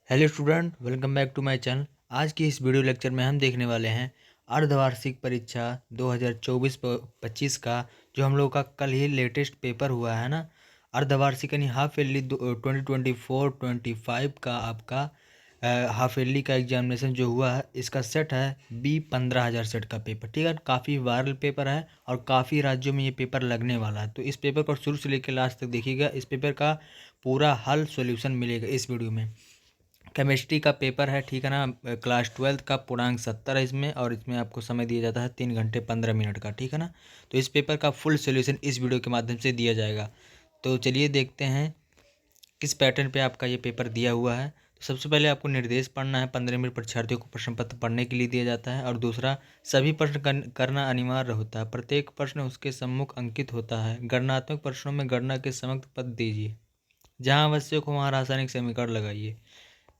Hello student, welcome back to my channel. आज की इस वीडियो लेक्चर में हम देखने वाले हैं अर्धवार्षिक परीक्षा 2024-25 का, जो हम लोगों का कल ही लेटेस्ट पेपर हुआ है ना। अर्धवार्षिक यानी हाफ ईयरली 2024-25 का आपका हाफ ईयरली का एग्जामिनेशन जो हुआ है, इसका सेट है B 15,000 सेट का पेपर। ठीक है, काफ़ी वायरल पेपर है और काफ़ी राज्यों में ये पेपर लगने वाला है। तो इस पेपर को शुरू से लेकर लास्ट तक देखिएगा। इस पेपर का पूरा हल सॉल्यूशन मिलेगा इस वीडियो में। केमिस्ट्री का पेपर है, ठीक है ना। क्लास 12 का पूर्णांक 70 है इसमें, और इसमें आपको समय दिया जाता है 3 घंटे 15 मिनट का, ठीक है ना। तो इस पेपर का फुल सोल्यूशन इस वीडियो के माध्यम से दिया जाएगा। तो चलिए देखते हैं किस पैटर्न पे आपका ये पेपर दिया हुआ है। तो सबसे पहले आपको निर्देश पढ़ना है। 15 मिनट परीक्षार्थियों को प्रश्न पत्र पढ़ने के लिए दिया जाता है। और दूसरा, सभी प्रश्न करना अनिवार्य होता है। प्रत्येक प्रश्न उसके सम्मुख अंकित होता है। गणनात्मक प्रश्नों में गणना के समक्ष पद दीजिए। जहाँ आवश्यक हो वहाँ रासायनिक समीकरण लगाइए।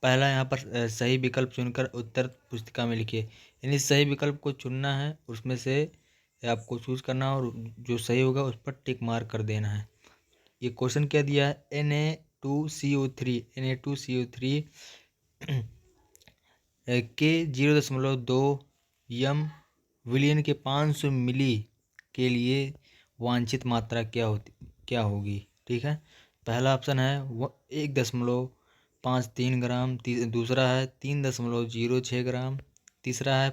पहला यहाँ पर सही विकल्प चुनकर उत्तर पुस्तिका में लिखिए। यानी सही विकल्प को चुनना है, उसमें से आपको चूज करना है और जो सही होगा उस पर टिक मार्क कर देना है। ये क्वेश्चन क्या दिया है, Na2CO3 के 0.2 यम विलियन के 500 मिली के लिए वांछित मात्रा क्या होगी। ठीक है, पहला ऑप्शन है 1.53 ग्राम, दूसरा है 3.06 ग्राम, तीसरा है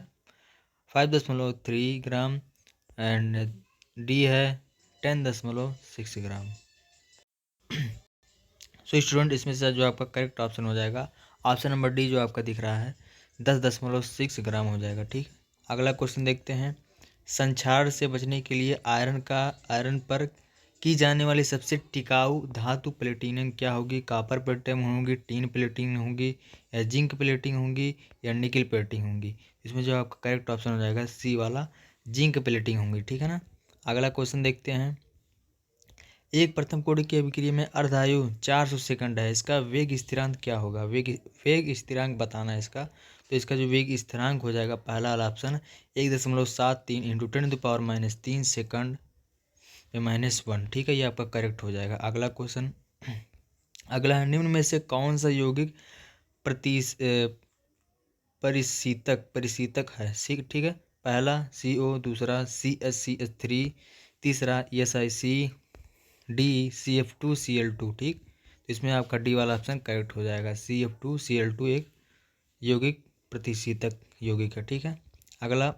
5.3 ग्राम, एंड डी है 10.6 ग्राम। सो स्टूडेंट, इसमें से जो आपका करेक्ट ऑप्शन हो जाएगा ऑप्शन नंबर डी, जो आपका दिख रहा है 10.6 ग्राम हो जाएगा। ठीक, अगला क्वेश्चन देखते हैं। संक्षार से बचने के लिए आयरन पर की जाने वाली सबसे टिकाऊ धातु प्लेटिनम क्या होगी। कॉपर प्लेटिनम होगी, टीन प्लेटिंग होगी, या जिंक प्लेटिंग होगी, या निकल प्लेटिंग होगी। इसमें जो आपका करेक्ट ऑप्शन हो जाएगा सी वाला, जिंक प्लेटिंग होगी। ठीक है ना। अगला क्वेश्चन देखते हैं। एक प्रथम कोटि की अभिक्रिया में अर्धायु 400 सेकंड है, इसका वेग स्थिरांक क्या होगा। वेग स्थिरांक बताना है इसका। तो इसका जो वेग स्थिरांक हो जाएगा, पहला वाला ऑप्शन 1.73 इंटू 10⁻³ सेकंड में -1। ठीक है, ये आपका करेक्ट हो जाएगा। अगला क्वेश्चन, अगला है, निम्न में से कौन सा यौगिक परिशीतक है। ठीक है, पहला CO, दूसरा CH3, तीसरा SiC, डी CF2Cl2। ठीक, तो इसमें आपका डी वाला ऑप्शन करेक्ट हो जाएगा। CF2Cl2 एक यौगिक प्रतिशीतक यौगिक है। ठीक है, अगला,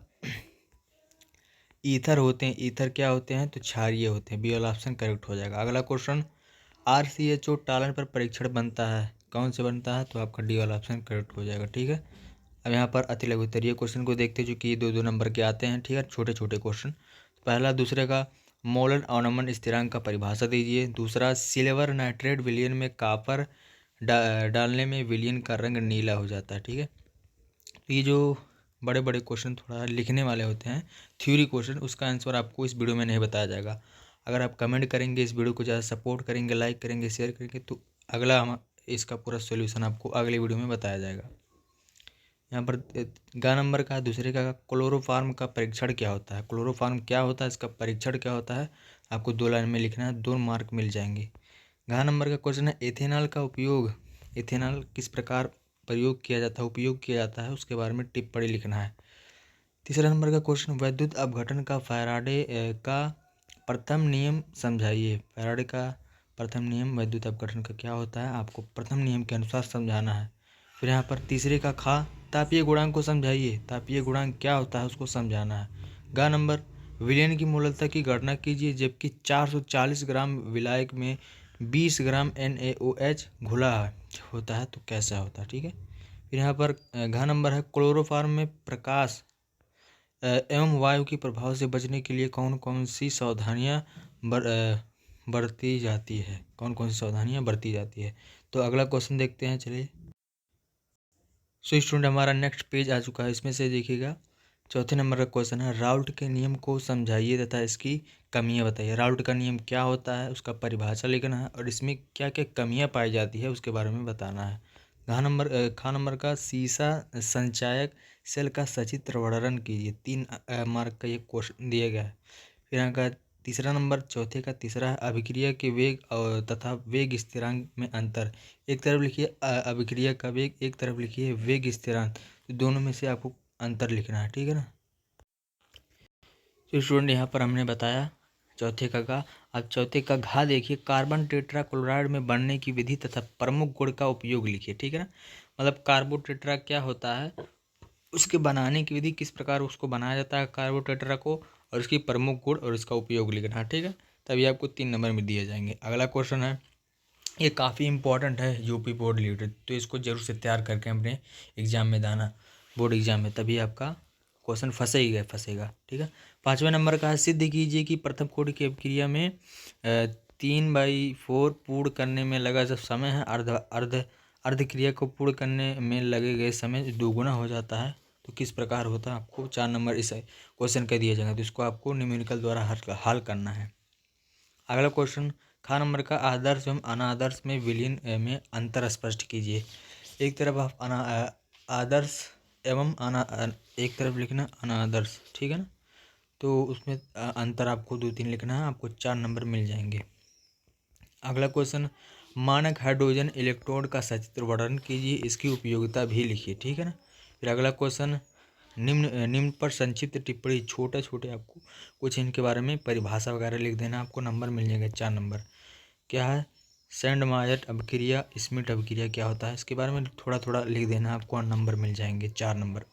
ईथर होते हैं, ईथर क्या होते हैं, तो क्षारीय होते हैं। बी वाला ऑप्शन करेक्ट हो जाएगा। अगला क्वेश्चन, RCHO टालन पर परीक्षण बनता है, कौन से बनता है, तो आपका डी वाला ऑप्शन करेक्ट हो जाएगा। ठीक है, अब यहाँ पर अति लघु उत्तरीय क्वेश्चन को देखते हैं, जो कि 2-2 नंबर के आते हैं। ठीक है, छोटे छोटे क्वेश्चन। पहला दूसरे का मोलर अवनमन स्थिरांक का परिभाषा दीजिए। दूसरा, सिल्वर नाइट्रेट विलयन में कॉपर डालने में विलयन का रंग नीला हो जाता है। ठीक है, तो ये जो बड़े बड़े क्वेश्चन थोड़ा लिखने वाले होते हैं, थ्योरी क्वेश्चन, उसका आंसर आपको इस वीडियो में नहीं बताया जाएगा। अगर आप कमेंट करेंगे, इस वीडियो को ज़्यादा सपोर्ट करेंगे, लाइक करेंगे, शेयर करेंगे, तो अगला हम इसका पूरा सोल्यूशन आपको अगले वीडियो में बताया जाएगा। यहाँ पर ग नंबर का दूसरे का क्लोरोफार्म का परीक्षण क्या होता है। क्लोरोफार्म क्या होता है, इसका परीक्षण क्या होता है, आपको 2 लाइन में लिखना है, 2 मार्क मिल जाएंगे। घ नंबर का क्वेश्चन है, एथेनॉल का उपयोग, एथेनॉल किस प्रकार प्रयोग किया जाता है, उपयोग किया जाता है, उसके बारे में टिप्पणी लिखना है। तीसरा नंबर का क्वेश्चन, वैद्युत अपघटन का फैराडे का प्रथम नियम समझाइए। फैराडे का प्रथम नियम वैद्युत अपघटन का क्या होता है, आपको प्रथम नियम के अनुसार समझाना है। फिर यहाँ पर तीसरे का खा, तापीय गुणांक को समझाइए, तापीय गुणांक क्या होता है उसको समझाना है। ग नंबर, विलयन की मोललता की गणना कीजिए, जबकि 440 ग्राम विलायक में 20 ग्राम NaOH घुला होता है, तो कैसा होता है। ठीक है, फिर यहाँ पर घ नंबर है, क्लोरोफार्म में प्रकाश एवं वायु के प्रभाव से बचने के लिए कौन कौन सी सावधानियाँ बरती जाती है, कौन कौन सी सावधानियाँ बरती जाती है। तो अगला क्वेश्चन देखते हैं, चलिए। सो स्टूडेंट, हमारा नेक्स्ट पेज आ चुका है। इसमें से देखिएगा, चौथे नंबर का क्वेश्चन है, राउल्ट के नियम को समझाइए तथा इसकी कमियां बताइए। राउल्ट का नियम क्या होता है, उसका परिभाषा लिखना है, और इसमें क्या क्या कमियां पाई जाती है उसके बारे में बताना है। खा नंबर का, सीसा संचायक सेल का सचित्र वर्णन कीजिए। 3 मार्क का ये क्वेश्चन दिया गया है। फिर यहाँ का तीसरा नंबर चौथे का तीसरा है अभिक्रिया के वेग और तथा वेग स्थिरांक में अंतर। एक तरफ लिखिए अभिक्रिया का वेग, एक तरफ लिखिए वेग स्थिरांक, तो दोनों में से आपको अंतर लिखना है, ठीक है ना। तो स्टूडेंट यहाँ पर हमने बताया चौथे का घा। अब चौथे का घा देखिए, कार्बन टेट्राक्लोराइड में बनने की विधि तथा प्रमुख गुण का उपयोग लिखिए, ठीक है ना। मतलब कार्बो टेट्रा क्या होता है, उसके बनाने की विधि, किस प्रकार उसको बनाया जाता है कार्बो टेट्रा को, और उसकी प्रमुख गुण और इसका उपयोग लिखना है, ठीक है। तभी आपको 3 नंबर में दिए जाएंगे। अगला क्वेश्चन है, ये काफ़ी इंपॉर्टेंट है यूपी बोर्ड रिलेटेड, तो इसको जरूर से तैयार करके अपने एग्जाम में दाना, बोर्ड एग्जाम में, तभी आपका क्वेश्चन फंसेगा, ठीक है। 5वें नंबर का है, सिद्ध कीजिए कि प्रथम कोटि की अभिक्रिया में 3/4 पूर्ण करने में लगा जब समय है अर्ध क्रिया को पूर्ण करने में लगे गए समय दोगुना हो जाता है, तो किस प्रकार होता है। आपको 4 नंबर इस क्वेश्चन का दिया जाएगा, तो इसको आपको न्यूमेरिकल द्वारा हल करना है। अगला क्वेश्चन, खा नंबर का, आदर्श एवं अनादर्श में विलीन में अंतर स्पष्ट कीजिए। एक तरफ आप आदर्श एवं एक तरफ लिखना अनादर्श, ठीक है ना। तो उसमें अंतर आपको 2-3 लिखना है, आपको 4 नंबर मिल जाएंगे। अगला क्वेश्चन, मानक हाइड्रोजन इलेक्ट्रोड का सचित्र वर्णन कीजिए, इसकी उपयोगिता भी लिखिए, ठीक है ना। फिर अगला क्वेश्चन, निम्न पर संक्षिप्त टिप्पणी, छोटे आपको कुछ इनके बारे में परिभाषा वगैरह लिख देना, आपको नंबर मिल जाएंगे 4 नंबर। क्या है सैंडमायर्ट अभिक्रिया, स्मिट अभिक्रिया क्या होता है, इसके बारे में थोड़ा लिख देना, आपको नंबर मिल जाएंगे 4 नंबर।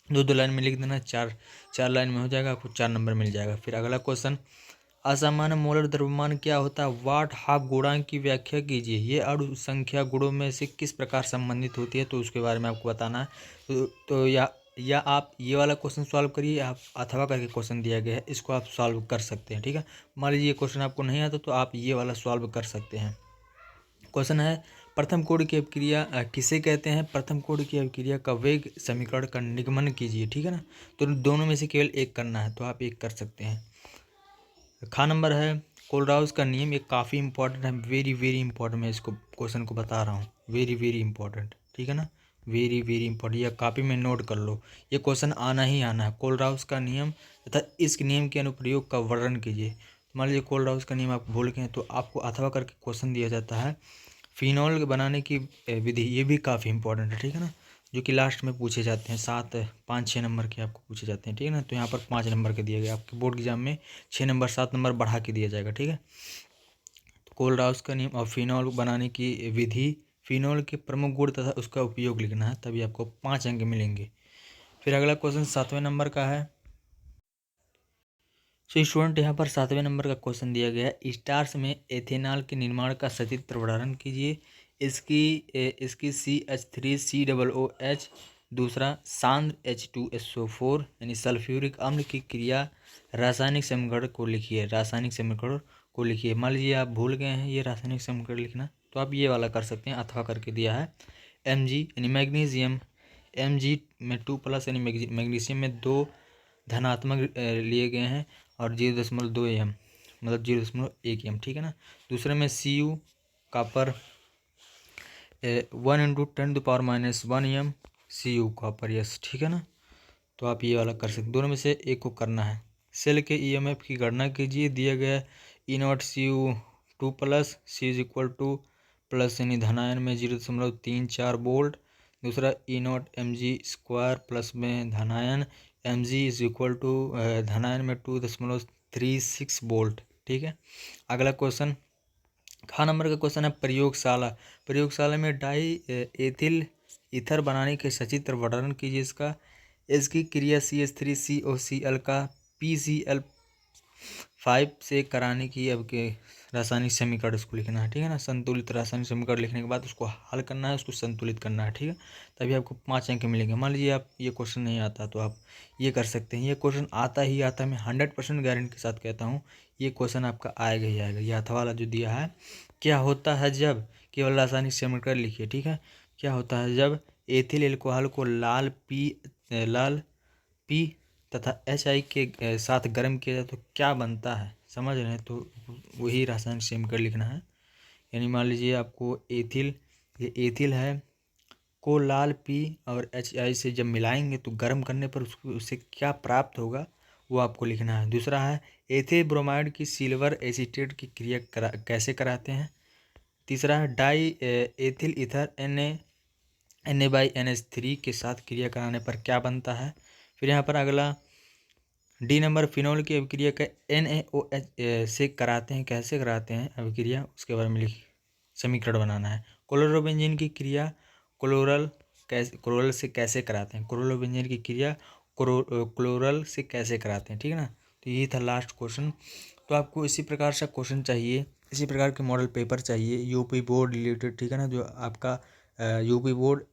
दो लाइन में लिख देना, चार लाइन में हो जाएगा, आपको 4 नंबर मिल जाएगा। फिर अगला क्वेश्चन, असामान्य मोलर द्रव्यमान क्या होता है, वाट हाफ गुणांक की व्याख्या कीजिए, ये अणु संख्या गुणों में से किस प्रकार संबंधित होती है, तो उसके बारे में आपको बताना है। तो या आप ये वाला क्वेश्चन सॉल्व करिए, आप अथवा करके क्वेश्चन दिया गया है, इसको आप सॉल्व कर सकते हैं, ठीक है। मान लीजिए ये क्वेश्चन आपको नहीं आता तो आप ये वाला सॉल्व कर सकते हैं। क्वेश्चन है, प्रथम कोटि की अभिक्रिया किसे कहते हैं, प्रथम कोटि की अभिक्रिया का वेग समीकरण का निगमन कीजिए, ठीक है ना। तो दोनों में से केवल एक करना है, तो आप एक कर सकते हैं। खा नंबर है, कोलराउस का नियम, ये काफ़ी इंपॉर्टेंट है, वेरी इंपॉर्टेंट, मैं इसको क्वेश्चन को बता रहा हूँ, वेरी इंपॉर्टेंट, ठीक है ना, वेरी इंपॉर्टेंट, या कॉपी में नोट कर लो, ये क्वेश्चन आना ही आना है। कोलराउस का नियम तथा इस नियम के अनुप्रयोग का वर्णन कीजिए। मान लीजिए कोलराउस का नियम आप भूल गए तो आपको अथवा करके क्वेश्चन दिया जाता है, फिनॉल बनाने की विधि, ये भी काफ़ी इंपॉर्टेंट है, ठीक है ना, जो कि लास्ट में पूछे जाते हैं, 5-6 नंबर के आपको पूछे जाते हैं, ठीक है ना। तो यहाँ पर 5 नंबर के दिए गए, आपके बोर्ड एग्जाम में 6 नंबर 7 नंबर बढ़ा के दिया जाएगा, ठीक है। तो कोलराउस का नियम और फिनॉल बनाने की विधि, फिनॉल के प्रमुख गुण तथा उसका उपयोग लिखना है, तभी आपको 5 अंक मिलेंगे। फिर अगला क्वेश्चन 7वें नंबर का है। सो स्टूडेंट यहाँ पर 7वें नंबर का क्वेश्चन दिया गया है, स्टार्च में एथेनॉल के निर्माण का सचित्र वर्णन कीजिए, इसकी CH3COOH, दूसरा सांद्र H2SO4 यानी सल्फ्यूरिक अम्ल की क्रिया, रासायनिक समीकरण को लिखिए। मान लीजिए आप भूल गए हैं ये रासायनिक समीकरण लिखना, तो आप ये वाला कर सकते हैं, अथवा करके दिया है। Mg यानी मैग्नीशियम, Mg में 2+ यानी मैग्नीशियम में 2 धनात्मक लिए गए हैं, और 0.2 एम, मतलब 0.1 एम, ठीक है ना। दूसरे में Cu copper 1 × 10⁻⁻1 M Cu copper, yes, ठीक है ना। तो आप ये वाला कर सकते, दोनों में से एक को करना है। सेल के EMF की गणना कीजिए, दिया गया E0 Cu2+, C = यानी धनायन में 0.34 वोल्ट, दूसरा E0 Mg² प्लस में धनायन Mg = धनायन में 2.36 वोल्ट, ठीक है। अगला क्वेश्चन, खा नंबर का क्वेश्चन है, प्रयोगशाला में डाई एथिल ईथर बनाने के सचित्र वर्णन कीजिए, इसकी क्रिया CH3COCl का PCl5 से कराने की अब के रासायनिक समीकरण इसको लिखना है, ठीक है ना। संतुलित रासायनिक समीकरण लिखने के बाद उसको हल करना है, उसको संतुलित करना है, ठीक है, तभी आपको 5 अंक मिलेंगे। मान लीजिए आप ये क्वेश्चन नहीं आता तो आप ये कर सकते हैं, ये क्वेश्चन आता ही आता है, मैं 100% गारंटी के साथ कहता हूँ ये क्वेश्चन आपका आएगा ही आएगा। ये अथवा वाला जो दिया है, क्या होता है जब, केवल रासायनिक समीकरण लिखिए, ठीक है। क्या होता है जब एथिल एल्कोहल को लाल पी तथा HI के साथ गर्म किया जाए तो क्या बनता है, समझ रहे हैं, तो वही रासायनिक समीकरण लिखना है। यानी मान लीजिए आपको ये एथिल है को लाल पी और HI से जब मिलाएंगे तो गर्म करने पर उससे क्या प्राप्त होगा, वो आपको लिखना है। दूसरा है एथिल ब्रोमाइड की सिल्वर एसीटेट की क्रिया कैसे कराते हैं। तीसरा है डाई एथिल ईथर Na/NH3 के साथ क्रिया कराने पर क्या बनता है। फिर यहाँ पर अगला डी नंबर फिनोल की अभिक्रिया का NaOH से कराते हैं, कैसे कराते हैं अभिक्रिया, उसके बारे में समीकरण बनाना है। क्लोरोबेंजीन की क्रिया क्लोरल से कैसे कराते हैं, क्लोरोबेंजीन की क्रिया क्लोरल से कैसे कराते हैं, ठीक है ना। तो ये था लास्ट क्वेश्चन। तो आपको इसी प्रकार से क्वेश्चन चाहिए, इसी प्रकार के मॉडल पेपर चाहिए यूपी बोर्ड रिलेटेड, ठीक है ना। जो आपका यूपी बोर्ड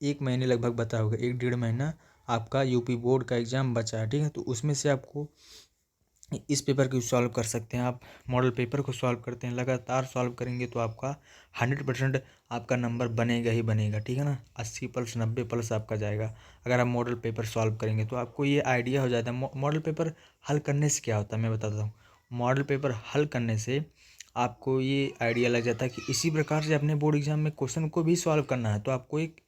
1 महीने लगभग बता होगा, 1-1.5 महीना आपका यूपी बोर्ड का एग्ज़ाम बचा है, ठीक है। तो उसमें से आपको इस पेपर को सॉल्व कर सकते हैं आप। मॉडल पेपर को सॉल्व करते हैं, लगातार सॉल्व करेंगे तो आपका 100% आपका नंबर बनेगा ही बनेगा, ठीक है ना। 80+ 90+ आपका जाएगा अगर आप मॉडल पेपर सॉल्व करेंगे। तो आपको ये आइडिया हो जाता है मॉडल पेपर हल करने से क्या होता है, मैं बताता हूँ। मॉडल पेपर हल करने से आपको ये आइडिया लग जाता है कि इसी प्रकार से अपने बोर्ड एग्जाम में क्वेश्चन को भी सॉल्व करना है। तो आपको एक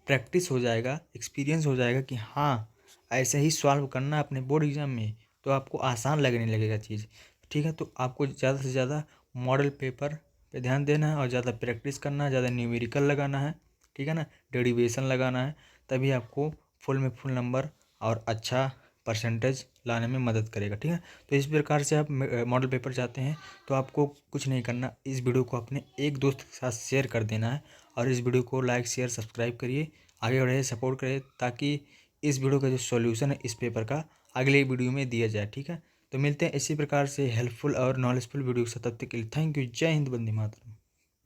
प्रैक्टिस हो जाएगा, एक्सपीरियंस हो जाएगा कि हाँ ऐसे ही सॉल्व करना है अपने बोर्ड एग्जाम में, तो आपको आसान लगने लगेगा चीज़, ठीक है। तो आपको ज़्यादा से ज़्यादा मॉडल पेपर पे ध्यान देना है और ज़्यादा प्रैक्टिस करना है, ज़्यादा न्यूमेरिकल लगाना है, ठीक है ना, डेरिवेशन लगाना है, तभी आपको फुल में फुल नंबर और अच्छा परसेंटेज लाने में मदद करेगा, ठीक है। तो इस प्रकार से आप मॉडल पेपर चाहते हैं तो आपको कुछ नहीं करना, इस वीडियो को अपने एक दोस्त के साथ शेयर कर देना है और इस वीडियो को लाइक शेयर सब्सक्राइब करिए, आगे बढ़े, सपोर्ट करिए, ताकि इस वीडियो का जो सॉल्यूशन है इस पेपर का अगले वीडियो में दिया जाए, ठीक है। तो मिलते हैं इसी प्रकार से हेल्पफुल और नॉलेजफुल वीडियो के साथ, तब तक के लिए थैंक यू। जय हिंद, वंदे मातरम।